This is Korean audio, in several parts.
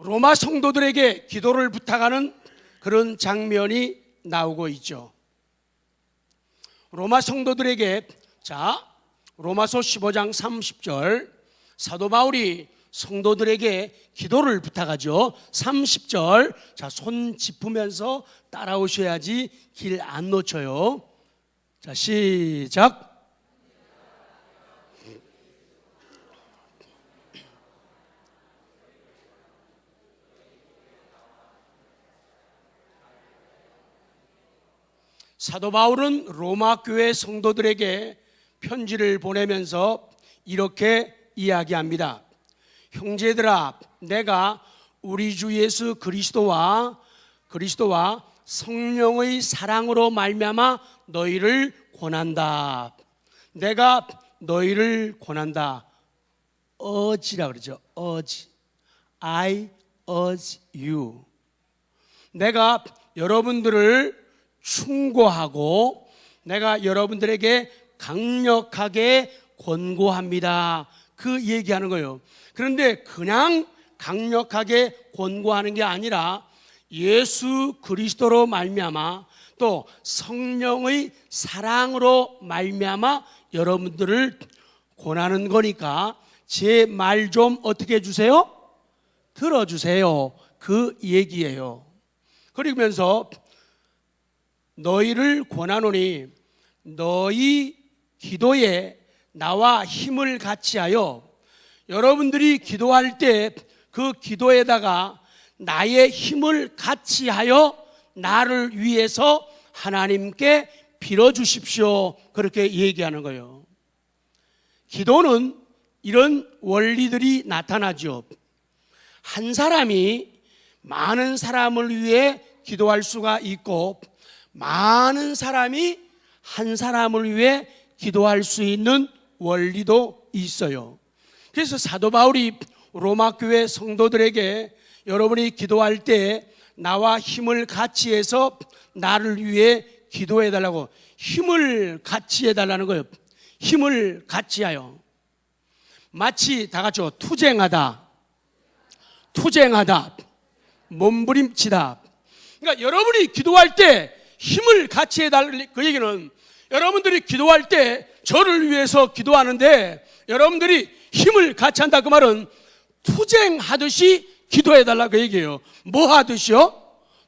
로마 성도들에게 기도를 부탁하는 그런 장면이 나오고 있죠. 로마 성도들에게, 로마서 15장 30절, 사도 바울이 성도들에게 기도를 부탁하죠. 30절, 손 짚으면서 따라오셔야지 길 안 놓쳐요. 시작. 사도 바울은 로마 교회 성도들에게 편지를 보내면서 이렇게 이야기합니다. 형제들아, 내가 우리 주 예수 그리스도와 성령의 사랑으로 말미암아 너희를 권한다. 내가 너희를 권한다. urge라 그러죠. urge. I urge you. 내가 여러분들을 충고하고 내가 여러분들에게 강력하게 권고합니다. 그 얘기하는 거예요. 그런데 그냥 강력하게 권고하는 게 아니라 예수 그리스도로 말미암아 또 성령의 사랑으로 말미암아 여러분들을 권하는 거니까 제 말 좀 어떻게 해주세요? 들어주세요. 그 얘기예요. 그러면서 너희를 권하노니 너희 기도에 나와 힘을 같이하여, 여러분들이 기도할 때 그 기도에다가 나의 힘을 같이하여 나를 위해서 하나님께 빌어주십시오. 그렇게 얘기하는 거예요. 기도는 이런 원리들이 나타나죠. 한 사람이 많은 사람을 위해 기도할 수가 있고 많은 사람이 한 사람을 위해 기도할 수 있는 원리도 있어요. 그래서 사도 바울이 로마 교회 성도들에게 여러분이 기도할 때 나와 힘을 같이 해서 나를 위해 기도해 달라고, 힘을 같이 해달라는 거예요. 힘을 같이 하여. 마치 다 같이 투쟁하다, 몸부림치다. 그러니까 여러분이 기도할 때 힘을 같이 해달라는 그 얘기는, 여러분들이 기도할 때 저를 위해서 기도하는데 여러분들이 힘을 같이 한다 그 말은 투쟁하듯이 기도해달라 그 얘기예요. 뭐 하듯이요?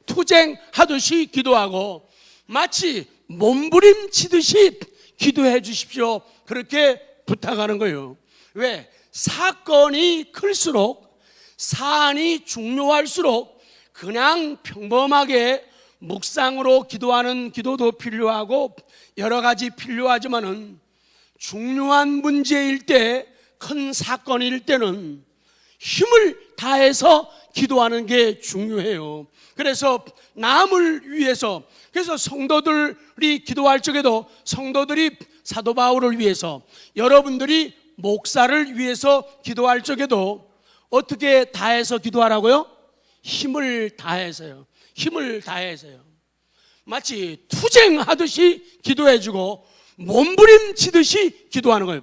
투쟁하듯이 기도하고 마치 몸부림치듯이 기도해 주십시오. 그렇게 부탁하는 거예요. 왜? 사건이 클수록, 사안이 중요할수록 그냥 평범하게 묵상으로 기도하는 기도도 필요하고 여러 가지 필요하지만은 중요한 문제일 때, 큰 사건일 때는 힘을 다해서 기도하는 게 중요해요. 그래서 남을 위해서, 그래서 성도들이 기도할 적에도 성도들이 사도 바울을 위해서, 여러분들이 목사를 위해서 기도할 적에도 어떻게 다해서 기도하라고요? 힘을 다해서요. 힘을 다해서요. 마치 투쟁하듯이 기도해주고 몸부림치듯이 기도하는 거예요.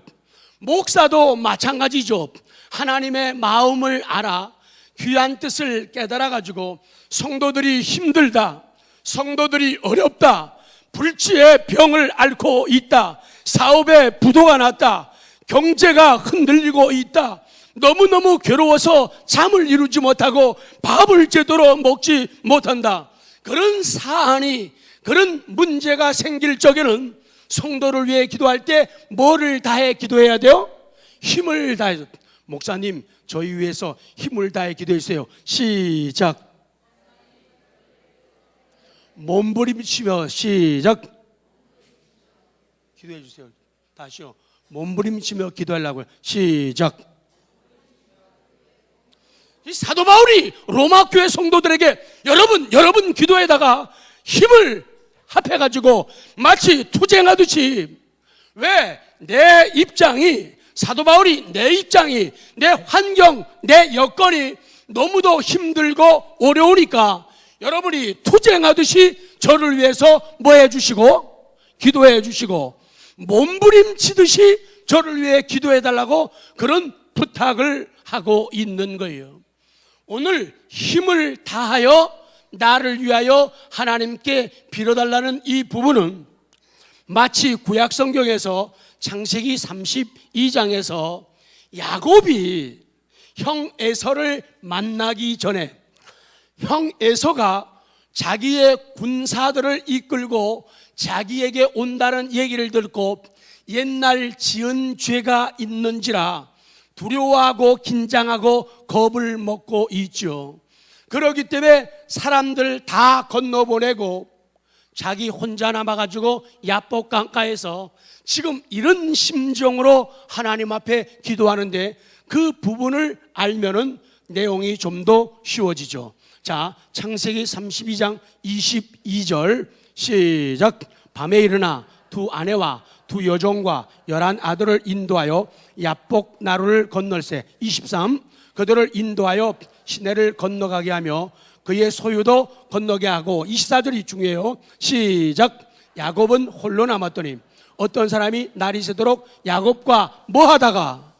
목사도 마찬가지죠. 하나님의 마음을 알아 귀한 뜻을 깨달아가지고 성도들이 힘들다, 성도들이 어렵다, 불치의 병을 앓고 있다, 사업에 부도가 났다, 경제가 흔들리고 있다, 너무너무 괴로워서 잠을 이루지 못하고 밥을 제대로 먹지 못한다, 그런 사안이, 그런 문제가 생길 적에는 성도를 위해 기도할 때 뭐를 다해 기도해야 돼요? 힘을 다해서. 목사님, 저희 위해서 힘을 다해 기도해 주세요. 시작. 몸부림치며 시작. 기도해 주세요. 다시요. 몸부림치며 기도하려고요. 시작. 이 사도 바울이 로마 교회 성도들에게 여러분 기도에다가 힘을 합해가지고 마치 투쟁하듯이, 왜? 내 입장이, 사도 바울이 내 입장이, 내 환경, 내 여건이 너무도 힘들고 어려우니까 여러분이 투쟁하듯이 저를 위해서 뭐 해주시고? 기도해 주시고 몸부림치듯이 저를 위해 기도해 달라고 그런 부탁을 하고 있는 거예요. 오늘 힘을 다하여 나를 위하여 하나님께 빌어달라는 이 부분은 마치 구약 성경에서 창세기 32장에서 야곱이 형 에서를 만나기 전에 형 에서가 자기의 군사들을 이끌고 자기에게 온다는 얘기를 듣고 옛날 지은 죄가 있는지라 두려워하고 긴장하고 겁을 먹고 있죠. 그렇기 때문에 사람들 다 건너보내고 자기 혼자 남아가지고 야복 강가에서 지금 이런 심정으로 하나님 앞에 기도하는데 그 부분을 알면은 내용이 좀 더 쉬워지죠. 자, 창세기 32장 22절 시작. 밤에 일어나 두 아내와 두 여종과 11 아들을 인도하여 야복 나루를 건널세. 23 그들을 인도하여 시내를 건너가게 하며 그의 소유도 건너게 하고. 24절이 중요해요. 시작. 야곱은 홀로 남았더니 어떤 사람이 날이 새도록 야곱과 뭐 하다가?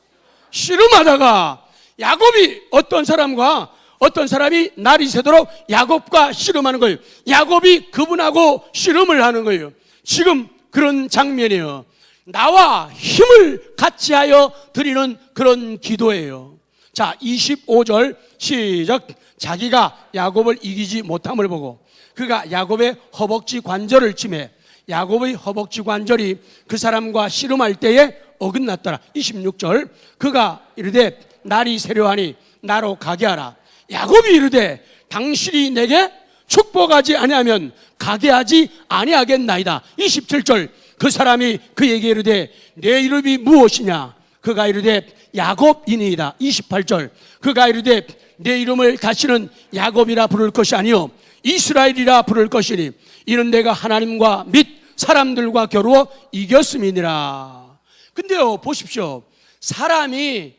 씨름하다가. 야곱이 어떤 사람이 날이 새도록 야곱과 씨름하는 거예요. 야곱이 그분하고 씨름을 하는 거예요. 지금 그런 장면이에요. 나와 힘을 같이 하여 드리는 그런 기도예요. 자, 25절 시작. 자기가 야곱을 이기지 못함을 보고 그가 야곱의 허벅지 관절을 치매 야곱의 허벅지 관절이 그 사람과 씨름할 때에 어긋났더라. 26절 그가 이르되 날이 새려하니 나로 가게 하라. 야곱이 이르되 당신이 내게 축복하지 아니하면 가게 하지 아니하겠나이다. 27절 그 사람이 그에게 이르되 내 이름이 무엇이냐? 그가 이르되 야곱이니이다. 28절 그가 이르되 내 이름을 다시는 야곱이라 부를 것이 아니요 이스라엘이라 부를 것이니 이는 내가 하나님과 및 사람들과 겨루어 이겼음이니라. 근데요, 보십시오. 사람이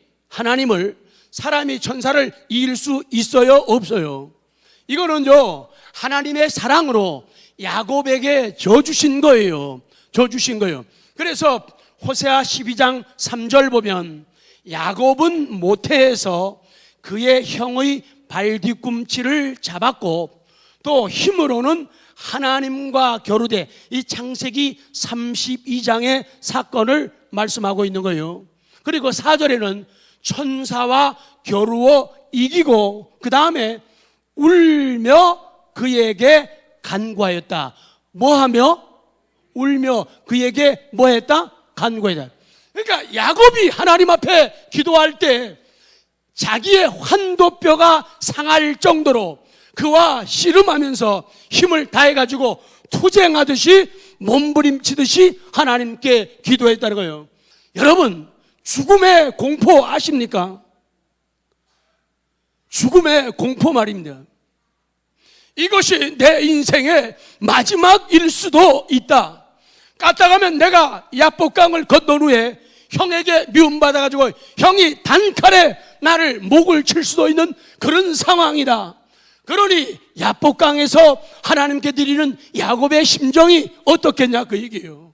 천사를 이길 수 있어요? 없어요? 이거는요, 하나님의 사랑으로 야곱에게 져주신 거예요. 그래서 호세아 12장 3절 보면 야곱은 모태에서 그의 형의 발뒤꿈치를 잡았고 또 힘으로는 하나님과 겨루되 이 창세기 32장의 사건을 말씀하고 있는 거예요. 그리고 4절에는 천사와 겨루어 이기고 그 다음에 울며 그에게 간구하였다. 뭐하며? 울며 그에게 뭐했다? 간구했다. 그러니까 야곱이 하나님 앞에 기도할 때 자기의 환도뼈가 상할 정도로 그와 씨름하면서 힘을 다해가지고 투쟁하듯이 몸부림치듯이 하나님께 기도했다는 거예요. 여러분, 죽음의 공포 아십니까? 죽음의 공포 말입니다. 이것이 내 인생의 마지막일 수도 있다. 까딱하면 내가 야복강을 건넌 후에 형에게 미움받아가지고 형이 단칼에 나를 목을 칠 수도 있는 그런 상황이다. 그러니 야복강에서 하나님께 드리는 야곱의 심정이 어떻겠냐 그 얘기예요.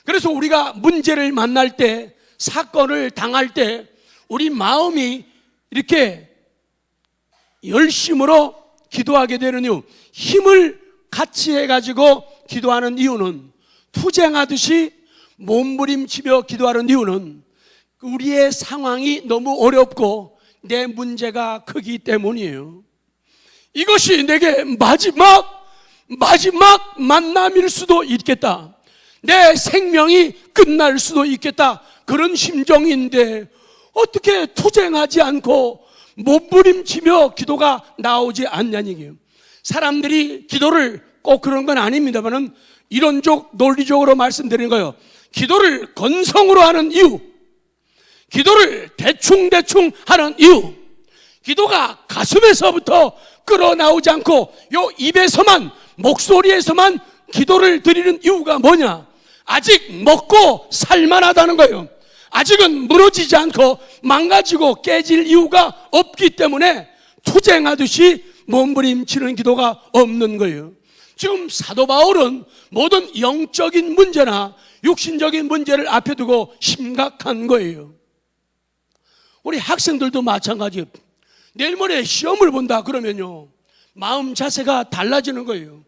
그래서 우리가 문제를 만날 때, 사건을 당할 때 우리 마음이 이렇게 열심으로 기도하게 되는 이유, 힘을 같이 해가지고 기도하는 이유는, 투쟁하듯이 몸부림치며 기도하는 이유는 우리의 상황이 너무 어렵고 내 문제가 크기 때문이에요. 이것이 내게 마지막 만남일 수도 있겠다. 내 생명이 끝날 수도 있겠다. 그런 심정인데 어떻게 투쟁하지 않고 몸부림치며 기도가 나오지 않냐는 얘기예요. 사람들이 기도를 꼭 그런 건 아닙니다만은 이론적 논리적으로 말씀드리는 거예요. 기도를 건성으로 하는 이유, 기도를 대충 하는 이유, 기도가 가슴에서부터 끌어나오지 않고 요 입에서만, 목소리에서만 기도를 드리는 이유가 뭐냐? 아직 먹고 살만하다는 거예요. 아직은 무너지지 않고 망가지고 깨질 이유가 없기 때문에 투쟁하듯이 몸부림치는 기도가 없는 거예요. 지금 사도 바울은 모든 영적인 문제나 육신적인 문제를 앞에 두고 심각한 거예요. 우리 학생들도 마찬가지예요. 내일 모레 시험을 본다 그러면요, 마음 자세가 달라지는 거예요.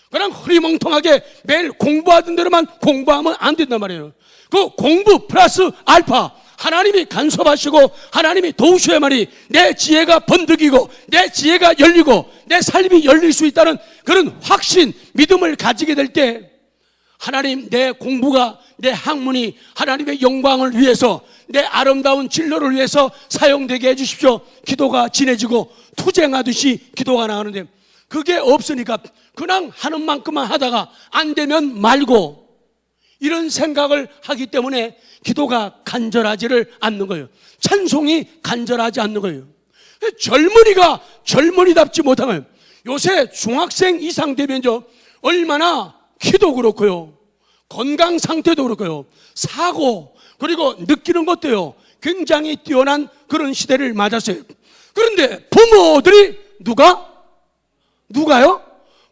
그냥 흐리멍텅하게 매일 공부하던 대로만 공부하면 안 된단 말이에요. 그 공부 플러스 알파, 하나님이 간섭하시고 하나님이 도우셔야만이 내 지혜가 번득이고 내 지혜가 열리고 내 삶이 열릴 수 있다는 그런 확신, 믿음을 가지게 될 때, 하나님, 내 공부가, 내 학문이 하나님의 영광을 위해서, 내 아름다운 진로를 위해서 사용되게 해주십시오. 기도가 진해지고 투쟁하듯이 기도가 나가는데, 그게 없으니까 그냥 하는 만큼만 하다가 안 되면 말고, 이런 생각을 하기 때문에 기도가 간절하지를 않는 거예요. 찬송이 간절하지 않는 거예요. 젊은이가 젊은이답지 못한 거예요. 요새 중학생 이상 되면요, 얼마나 키도 그렇고요, 건강 상태도 그렇고요, 사고, 그리고 느끼는 것도요, 굉장히 뛰어난 그런 시대를 맞았어요. 그런데 부모들이 누가요?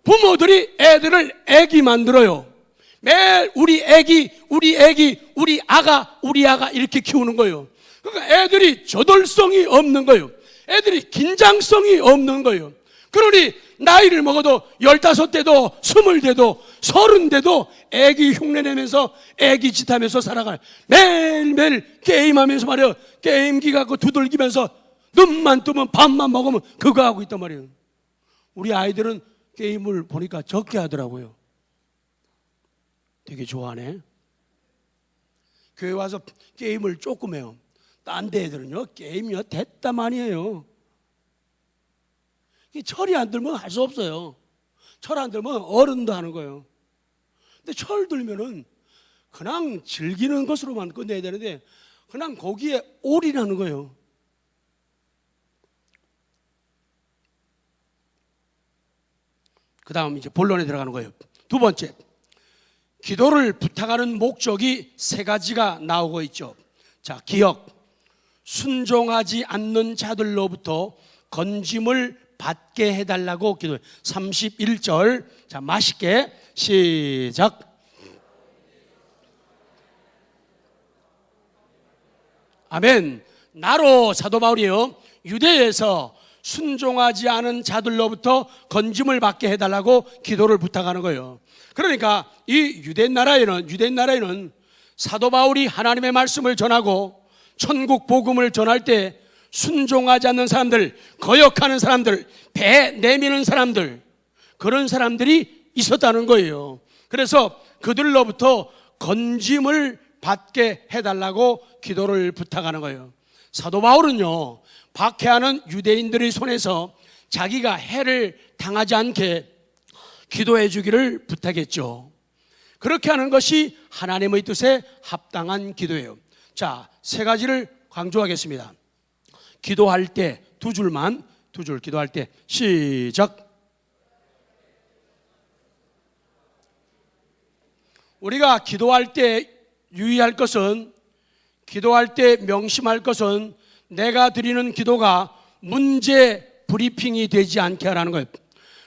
부모들이 애들을 애기 만들어요. 매일 우리 아가 이렇게 키우는 거예요. 그러니까 애들이 저돌성이 없는 거예요. 애들이 긴장성이 없는 거예요. 그러니 나이를 먹어도 15대도 20대도 30대도 애기 흉내내면서 애기 짓하면서 살아가요. 매일매일 게임하면서 말이에요. 게임기 갖고 두들기면서 눈만 뜨면 밥만 먹으면 그거 하고 있단 말이에요. 우리 아이들은 게임을 보니까 적게 하더라고요. 되게 좋아하네. 교회 와서 게임을 조금 해요. 딴 데 애들은요, 게임이요 됐다만이에요. 철이 안 들면 할 수 없어요. 철 안 들면 어른도 하는 거예요. 근데 철 들면은 그냥 즐기는 것으로만 끝내야 되는데 그냥 거기에 올인하는 거예요. 그 다음 이제 본론에 들어가는 거예요. 두 번째, 기도를 부탁하는 목적이 세 가지가 나오고 있죠. 자, 기억, 순종하지 않는 자들로부터 건짐을 받게 해달라고 기도해요. 31절, 자, 맛있게 시작. 아멘. 나로 사도 바울이요, 유대에서 순종하지 않은 자들로부터 건짐을 받게 해달라고 기도를 부탁하는 거예요. 그러니까 이 유대 나라에는 사도 바울이 하나님의 말씀을 전하고 천국 복음을 전할 때 순종하지 않는 사람들, 거역하는 사람들, 배 내미는 사람들, 그런 사람들이 있었다는 거예요. 그래서 그들로부터 건짐을 받게 해달라고 기도를 부탁하는 거예요. 사도 바울은요, 박해하는 유대인들의 손에서 자기가 해를 당하지 않게 기도해 주기를 부탁했죠. 그렇게 하는 것이 하나님의 뜻에 합당한 기도예요. 자, 세 가지를 강조하겠습니다. 기도할 때 두 줄 기도할 때 시작. 우리가 기도할 때 유의할 것은, 기도할 때 명심할 것은 내가 드리는 기도가 문제 브리핑이 되지 않게 하라는 거예요.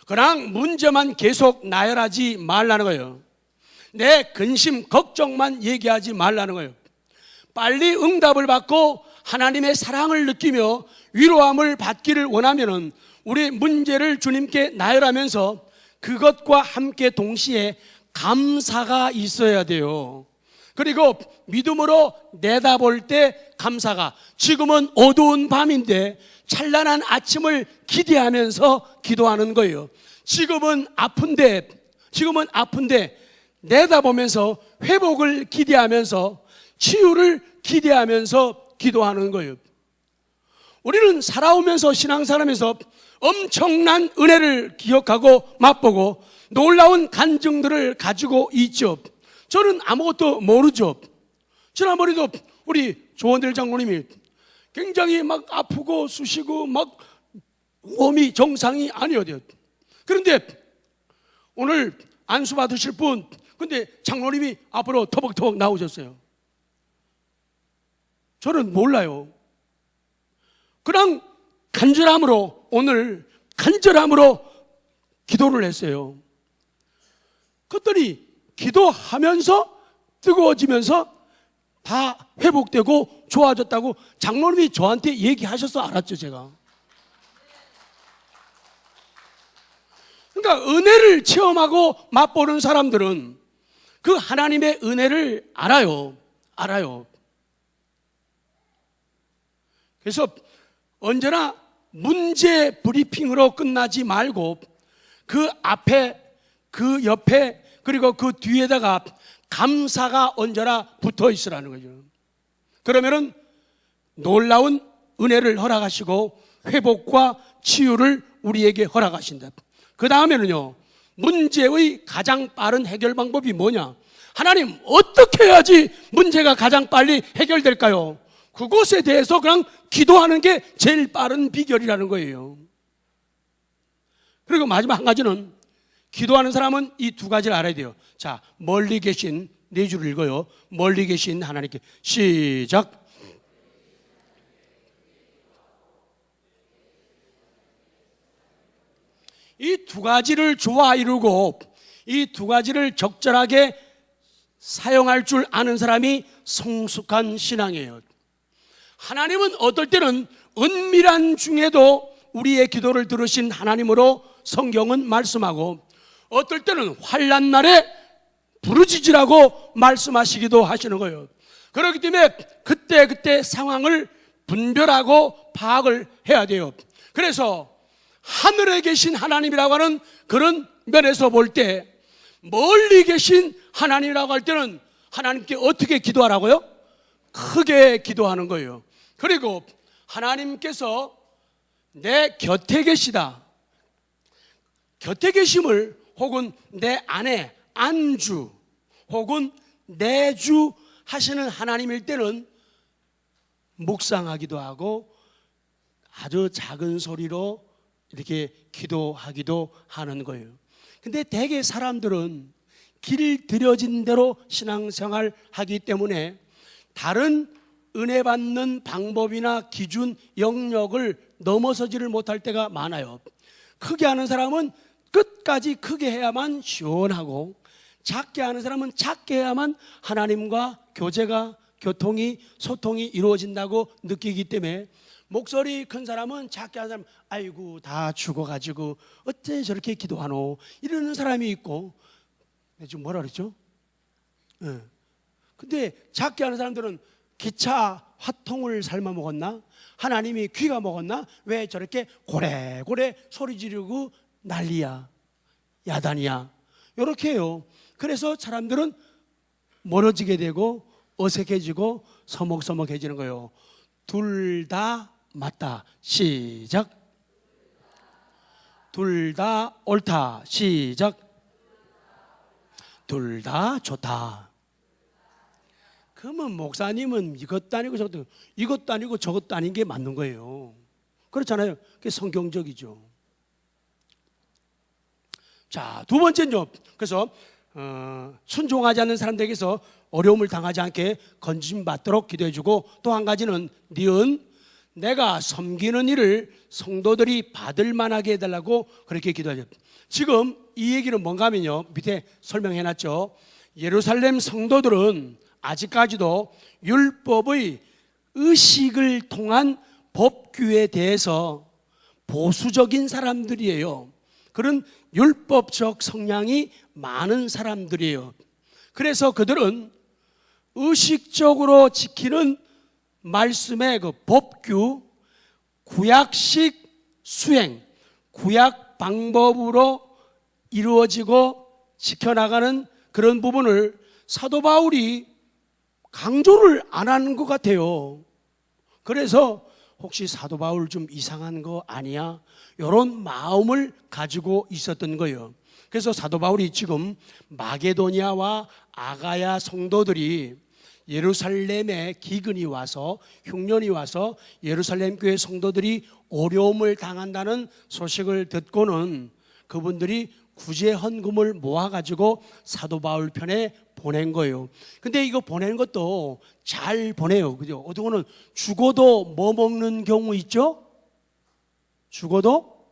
그냥 문제만 계속 나열하지 말라는 거예요. 내 근심, 걱정만 얘기하지 말라는 거예요. 빨리 응답을 받고 하나님의 사랑을 느끼며 위로함을 받기를 원하면은 우리 문제를 주님께 나열하면서 그것과 함께 동시에 감사가 있어야 돼요. 그리고 믿음으로 내다볼 때 감사가, 지금은 어두운 밤인데 찬란한 아침을 기대하면서 기도하는 거예요. 지금은 아픈데 내다보면서 회복을 기대하면서 치유를 기대하면서 기도하는 거예요. 우리는 살아오면서 신앙생활하면서 엄청난 은혜를 기억하고 맛보고 놀라운 간증들을 가지고 있죠. 저는 아무것도 모르죠. 지난번에도 우리 조원들 장로님이 굉장히 막 아프고 쑤시고 막 몸이 정상이 아니었대요. 그런데 오늘 안수 받으실 분, 근데 장로님이 앞으로 터벅터벅 나오셨어요. 저는 몰라요. 그냥 오늘 간절함으로 기도를 했어요. 그랬더니 기도하면서 뜨거워지면서 다 회복되고 좋아졌다고 장로님이 저한테 얘기하셔서 알았죠, 제가. 그러니까 은혜를 체험하고 맛보는 사람들은 그 하나님의 은혜를 알아요. 그래서 언제나 문제 브리핑으로 끝나지 말고 그 앞에, 그 옆에, 그리고 그 뒤에다가 감사가 언제나 붙어 있으라는 거죠. 그러면은 놀라운 은혜를 허락하시고 회복과 치유를 우리에게 허락하신다. 그 다음에는요, 문제의 가장 빠른 해결 방법이 뭐냐? 하나님, 어떻게 해야지 문제가 가장 빨리 해결될까요? 그것에 대해서 그냥 기도하는 게 제일 빠른 비결이라는 거예요. 그리고 마지막 한 가지는, 기도하는 사람은 이 두 가지를 알아야 돼요. 자, 멀리 계신, 네 줄을 읽어요. 멀리 계신 하나님께. 시작. 이 두 가지를 좋아 이루고 이 두 가지를 적절하게 사용할 줄 아는 사람이 성숙한 신앙이에요. 하나님은 어떨 때는 은밀한 중에도 우리의 기도를 들으신 하나님으로 성경은 말씀하고, 어떨 때는 환난 날에 부르짖으라고 말씀하시기도 하시는 거예요. 그렇기 때문에 그때 상황을 분별하고 파악을 해야 돼요. 그래서 하늘에 계신 하나님이라고 하는 그런 면에서 볼 때, 멀리 계신 하나님이라고 할 때는 하나님께 어떻게 기도하라고요? 크게 기도하는 거예요. 그리고 하나님께서 내 곁에 계시다, 곁에 계심을 혹은 내 안에 안주 혹은 내주 하시는 하나님일 때는 묵상하기도 하고 아주 작은 소리로 이렇게 기도하기도 하는 거예요. 근데 대개 사람들은 길 들여진 대로 신앙생활 하기 때문에 다른 은혜 받는 방법이나 기준, 영역을 넘어서지를 못할 때가 많아요. 크게 하는 사람은 끝까지 크게 해야만 시원하고, 작게 하는 사람은 작게 해야만 하나님과 교제가, 교통이, 소통이 이루어진다고 느끼기 때문에, 목소리 큰 사람은 작게 하는 사람, 아이고 다 죽어가지고 어째 저렇게 기도하노 이러는 사람이 있고, 지금 뭐라 그랬죠? 근데 작게 하는 사람들은 기차 화통을 삶아 먹었나? 하나님이 귀가 먹었나? 왜 저렇게 고래고래 소리 지르고 난리야, 야단이야, 이렇게 해요. 그래서 사람들은 멀어지게 되고 어색해지고 서먹서먹해지는 거예요. 둘 다 맞다. 시작. 둘 다 옳다. 시작. 둘 다 좋다. 그러면 목사님은 이것도 아니고 저것도 아닌 게 맞는 거예요. 그렇잖아요. 그게 성경적이죠. 자, 두 번째는요, 그래서 순종하지 않는 사람들에게서 어려움을 당하지 않게 건짐 받도록 기도해주고, 또 한 가지는 니은 내가 섬기는 일을 성도들이 받을 만하게 해달라고 그렇게 기도하죠. 지금 이 얘기는 뭔가 하면요, 밑에 설명해놨죠. 예루살렘 성도들은 아직까지도 율법의 의식을 통한 법규에 대해서 보수적인 사람들이에요. 그런 율법적 성향이 많은 사람들이에요. 그래서 그들은 의식적으로 지키는 말씀의 그 법규, 구약식 수행, 구약 방법으로 이루어지고 지켜나가는 그런 부분을 사도 바울이 강조를 안 하는 것 같아요. 그래서 혹시 사도 바울 좀 이상한 거 아니야? 이런 마음을 가지고 있었던 거예요. 그래서 사도 바울이 지금 마게도니아와 아가야 성도들이 예루살렘에 기근이 와서, 흉년이 와서 예루살렘 교회 성도들이 어려움을 당한다는 소식을 듣고는 그분들이 구제 헌금을 모아가지고 사도 바울 편에 보낸 거예요. 근데 이거 보내는 것도 잘 보내요. 그죠? 어떻게는 죽어도 뭐 먹는 경우 있죠? 죽어도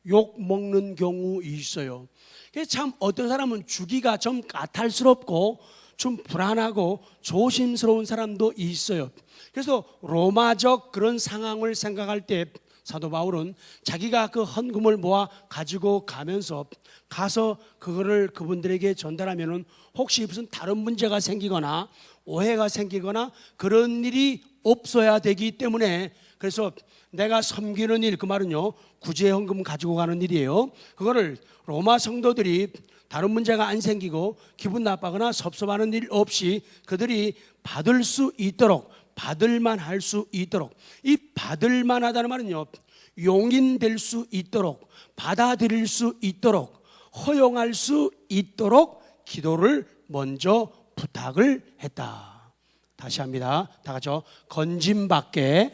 욕 먹는 경우 있어요. 그래서 참 어떤 사람은 주기가 좀 까탈스럽고 좀 불안하고 조심스러운 사람도 있어요. 그래서 로마적 그런 상황을 생각할 때 사도 바울은 자기가 그 헌금을 모아 가지고 가서 그거를 그분들에게 전달하면은 혹시 무슨 다른 문제가 생기거나 오해가 생기거나 그런 일이 없어야 되기 때문에, 그래서 내가 섬기는 일, 그 말은요 구제 헌금 가지고 가는 일이에요. 그거를 로마 성도들이 다른 문제가 안 생기고 기분 나빠거나 섭섭하는 일 없이 그들이 받을 수 있도록, 받을만 할 수 있도록, 이 받을만 하다는 말은요 용인될 수 있도록, 받아들일 수 있도록, 허용할 수 있도록 기도를 먼저 부탁을 했다. 다시 합니다. 다 같이요. 건짐받게,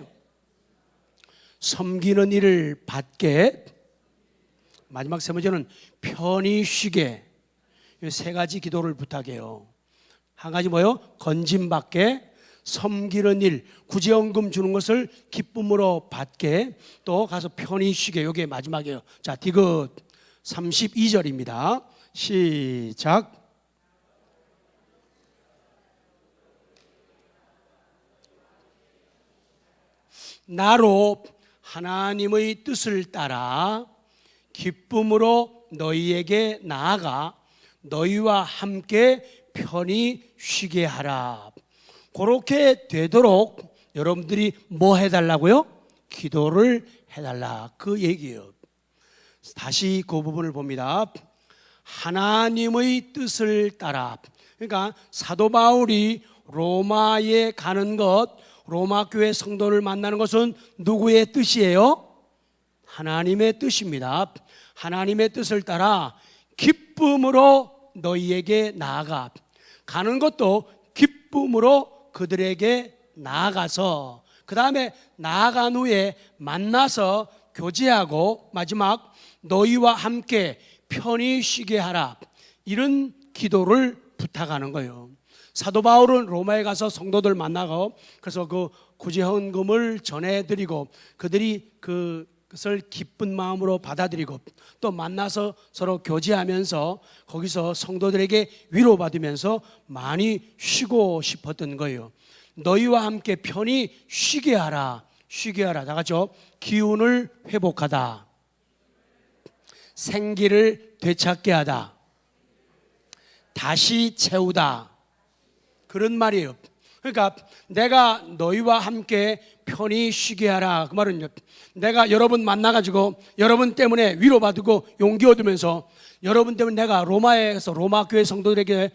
섬기는 일을 받게, 마지막 세 번째는 편히 쉬게. 이 세 가지 기도를 부탁해요. 한 가지 뭐요? 건짐받게, 섬기는 일, 구제헌금 주는 것을 기쁨으로 받게, 또 가서 편히 쉬게. 이게 마지막이에요. 자, 디귿 32절입니다. 시작. 나로 하나님의 뜻을 따라 기쁨으로 너희에게 나아가 너희와 함께 편히 쉬게 하라. 그렇게 되도록 여러분들이 뭐 해달라고요? 기도를 해달라, 그 얘기예요. 다시 그 부분을 봅니다. 하나님의 뜻을 따라. 그러니까 사도 바울이 로마에 가는 것, 로마 교회 성도를 만나는 것은 누구의 뜻이에요? 하나님의 뜻입니다. 하나님의 뜻을 따라 기쁨으로 너희에게 나아가, 가는 것도 기쁨으로 그들에게 나아가서, 그 다음에 나아간 후에 만나서 교제하고, 마지막 너희와 함께 편히 쉬게 하라, 이런 기도를 부탁하는 거예요. 사도 바울은 로마에 가서 성도들 만나고, 그래서 그 구제헌금을 전해드리고 그들이 그것을 기쁜 마음으로 받아들이고, 또 만나서 서로 교제하면서 거기서 성도들에게 위로받으면서 많이 쉬고 싶었던 거예요. 너희와 함께 편히 쉬게 하라. 쉬게 하라. 다 같이요. 기운을 회복하다, 생기를 되찾게 하다, 다시 채우다, 그런 말이에요. 그러니까 내가 너희와 함께 편히 쉬게 하라, 그 말은요, 내가 여러분 만나가지고 여러분 때문에 위로받고 용기 얻으면서 여러분 때문에 내가 로마에서 로마 교회 성도들에게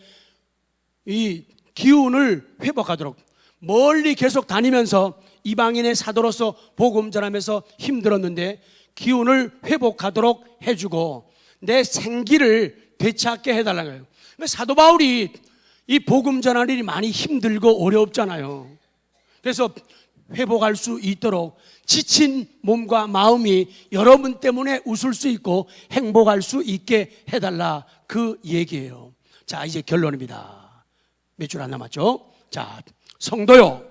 이 기운을 회복하도록, 멀리 계속 다니면서 이방인의 사도로서 복음 전하면서 힘들었는데 기운을 회복하도록 해주고 내 생기를 되찾게 해달라는 거예요. 그러니까 사도 바울이 이 복음 전할 일이 많이 힘들고 어렵잖아요. 그래서 회복할 수 있도록 지친 몸과 마음이 여러분 때문에 웃을 수 있고 행복할 수 있게 해달라, 그 얘기예요. 자, 이제 결론입니다. 몇 줄 안 남았죠? 자, 성도요.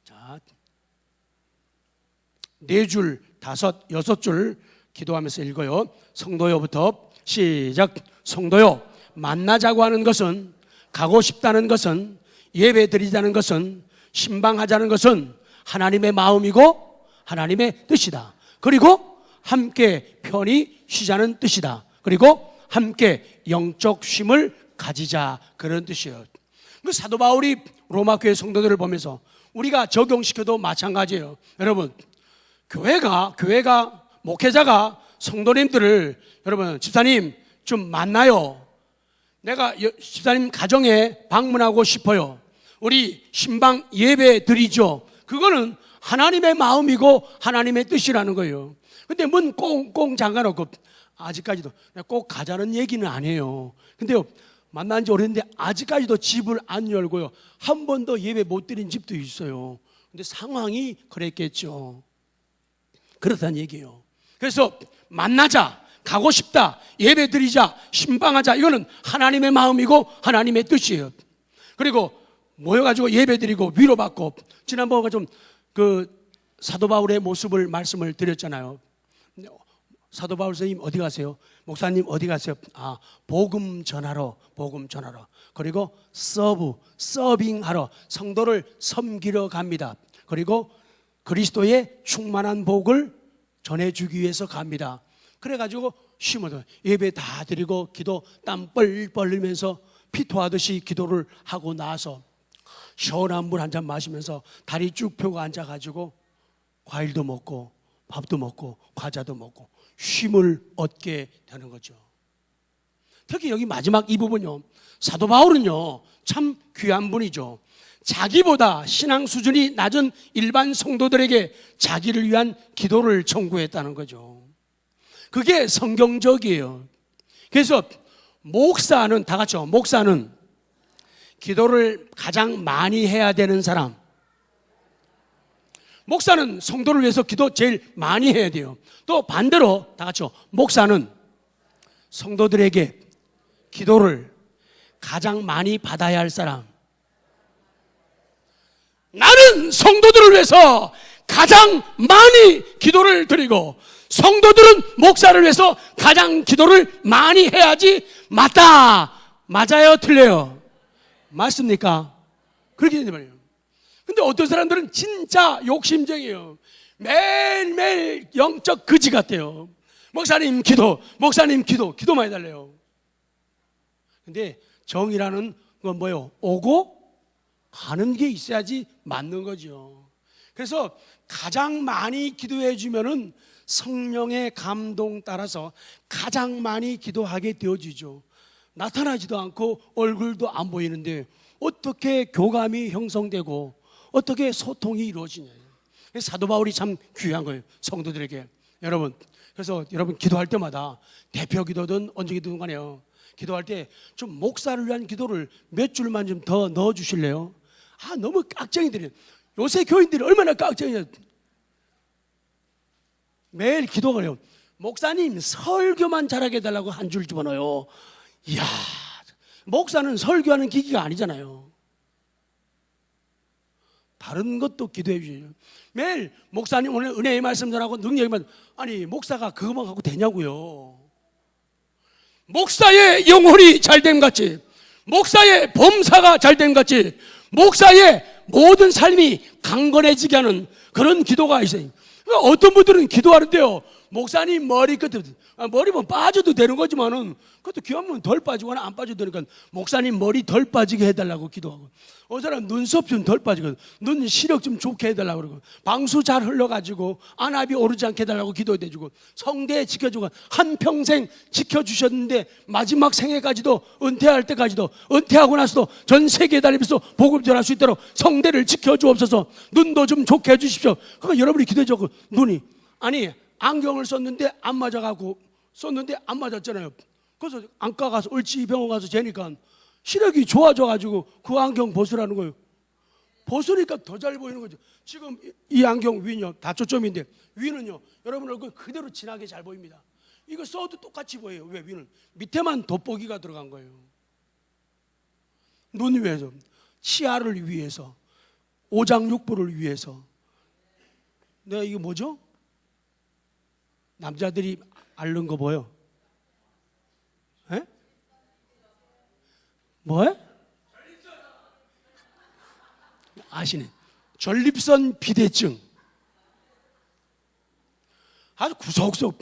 자, 4줄, 5, 6줄 기도하면서 읽어요. 성도요부터 시작. 성도요, 만나자고 하는 것은, 가고 싶다는 것은, 예배 드리자는 것은, 신방하자는 것은 하나님의 마음이고 하나님의 뜻이다. 그리고 함께 편히 쉬자는 뜻이다. 그리고 함께 영적 쉼을 가지자, 그런 뜻이에요. 그 사도 바울이 로마 교회 성도들을 보면서 우리가 적용시켜도 마찬가지예요. 여러분, 교회가 목회자가 성도님들을, 여러분 집사님 좀 만나요. 내가 집사님 가정에 방문하고 싶어요. 우리 신방 예배 드리죠. 그거는 하나님의 마음이고 하나님의 뜻이라는 거예요. 근데 문 꽁꽁 잠가놓고 아직까지도 꼭 가자는 얘기는 안 해요. 근데요, 만난 지 오래됐는데 아직까지도 집을 안 열고요, 한 번도 예배 못 드린 집도 있어요. 근데 상황이 그랬겠죠. 그렇다는 얘기예요. 그래서 만나자, 가고 싶다, 예배 드리자, 신방하자, 이거는 하나님의 마음이고 하나님의 뜻이에요. 그리고 모여가지고 예배 드리고 위로받고, 지난번에 좀 그 사도 바울의 모습을 말씀을 드렸잖아요. 사도 바울 선생님 어디 가세요? 목사님 어디 가세요? 아, 복음 전하러. 그리고 서빙하러, 성도를 섬기러 갑니다. 그리고 그리스도의 충만한 복을 전해주기 위해서 갑니다. 그래가지고 심어서 예배 다 드리고 기도 땀 뻘뻘 흘리면서 피토하듯이 기도를 하고 나서 시원한 물 한 잔 마시면서 다리 쭉 펴고 앉아가지고 과일도 먹고 밥도 먹고 과자도 먹고 쉼을 얻게 되는 거죠. 특히 여기 마지막 이 부분요, 사도 바울은요 참 귀한 분이죠. 자기보다 신앙 수준이 낮은 일반 성도들에게 자기를 위한 기도를 청구했다는 거죠. 그게 성경적이에요. 그래서 목사는, 다 같이요, 목사는 기도를 가장 많이 해야 되는 사람. 목사는 성도를 위해서 기도 제일 많이 해야 돼요. 또 반대로 다 같이요, 목사는 성도들에게 기도를 가장 많이 받아야 할 사람. 나는 성도들을 위해서 가장 많이 기도를 드리고 성도들은 목사를 위해서 가장 기도를 많이 해야지. 맞다. 맞아요? 틀려요? 맞습니까? 그렇게 되는 말이에요. 근데 어떤 사람들은 진짜 욕심쟁이에요. 매일매일 영적 거지 같아요. 목사님 기도, 목사님 기도, 기도만 해달래요. 근데 정이라는 건 뭐예요? 오고 가는 게 있어야지 맞는 거죠. 그래서 가장 많이 기도해 주면은 성령의 감동 따라서 가장 많이 기도하게 되어지죠. 나타나지도 않고 얼굴도 안 보이는데 어떻게 교감이 형성되고 어떻게 소통이 이루어지냐. 사도 바울이 참 귀한 거예요, 성도들에게. 여러분, 그래서 여러분 기도할 때마다 대표 기도든 언제 기도든 간에요, 기도할 때 좀 목사를 위한 기도를 몇 줄만 좀 더 넣어 주실래요? 너무 깍쟁이들이에요. 요새 교인들이 얼마나 깍쟁이냐. 매일 기도가 해요. 목사님 설교만 잘하게 해달라고 한 줄 집어넣어요. 이야, 목사는 설교하는 기기가 아니잖아요. 다른 것도 기도해 주세요. 매일 목사님 오늘 은혜의 말씀 전하고 능력의 말씀. 아니 목사가 그것만 갖고 되냐고요. 목사의 영혼이 잘됨 같이, 목사의 범사가 잘됨 같이 목사의 모든 삶이 강건해지게 하는 그런 기도가 있어요. 어떤 분들은 기도하는데요, 목사님 머리 끝에, 머리만 빠져도 되는 거지만은 그것도 귀하면 덜 빠지거나 안 빠져도 되니까 목사님 머리 덜 빠지게 해달라고 기도하고, 어느 사람 눈썹 좀 덜 빠지고 눈 시력 좀 좋게 해달라고 그러고, 방수 잘 흘러가지고 안압이 오르지 않게 해달라고 기도해주고, 성대 지켜주고, 한평생 지켜주셨는데 마지막 생애까지도, 은퇴할 때까지도, 은퇴하고 나서도 전 세계에 다니면서 복음 전할 수 있도록 성대를 지켜주옵소서. 눈도 좀 좋게 해주십시오. 그러니까 여러분이 기도해주고, 눈이, 아니 안경을 썼는데 안 맞아가고, 썼는데 안 맞았잖아요. 그래서 안과 가서, 을지병원 가서 재니까 시력이 좋아져가지고 그 안경 벗으라는 거예요. 벗으니까 더 잘 보이는 거죠. 지금 이 안경 위는요 다 초점인데, 위는요 여러분 얼굴 그대로 진하게 잘 보입니다. 이거 써도 똑같이 보여요. 왜? 위는 밑에만 돋보기가 들어간 거예요. 눈 위에서, 치아를 위해서, 오장육부를 위해서. 내가 이게 뭐죠? 남자들이 앓는 거 뭐예요? 에? 뭐해? 아시네. 전립선 비대증. 아주 구석구석.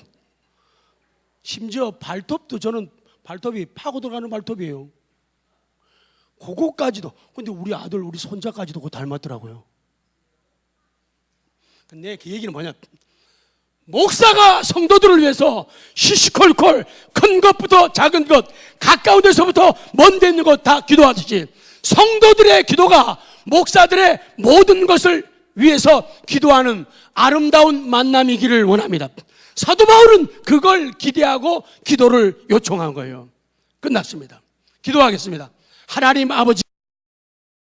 심지어 발톱도, 저는 발톱이 파고 들어가는 발톱이에요. 그거까지도. 근데 우리 아들, 우리 손자까지도 그거 닮았더라고요. 근데 그 얘기는 뭐냐, 목사가 성도들을 위해서 시시콜콜 큰 것부터 작은 것, 가까운 데서부터 먼 데 있는 것 다 기도하듯이 성도들의 기도가 목사들의 모든 것을 위해서 기도하는 아름다운 만남이기를 원합니다. 사도 바울은 그걸 기대하고 기도를 요청한 거예요. 끝났습니다. 기도하겠습니다. 하나님 아버지,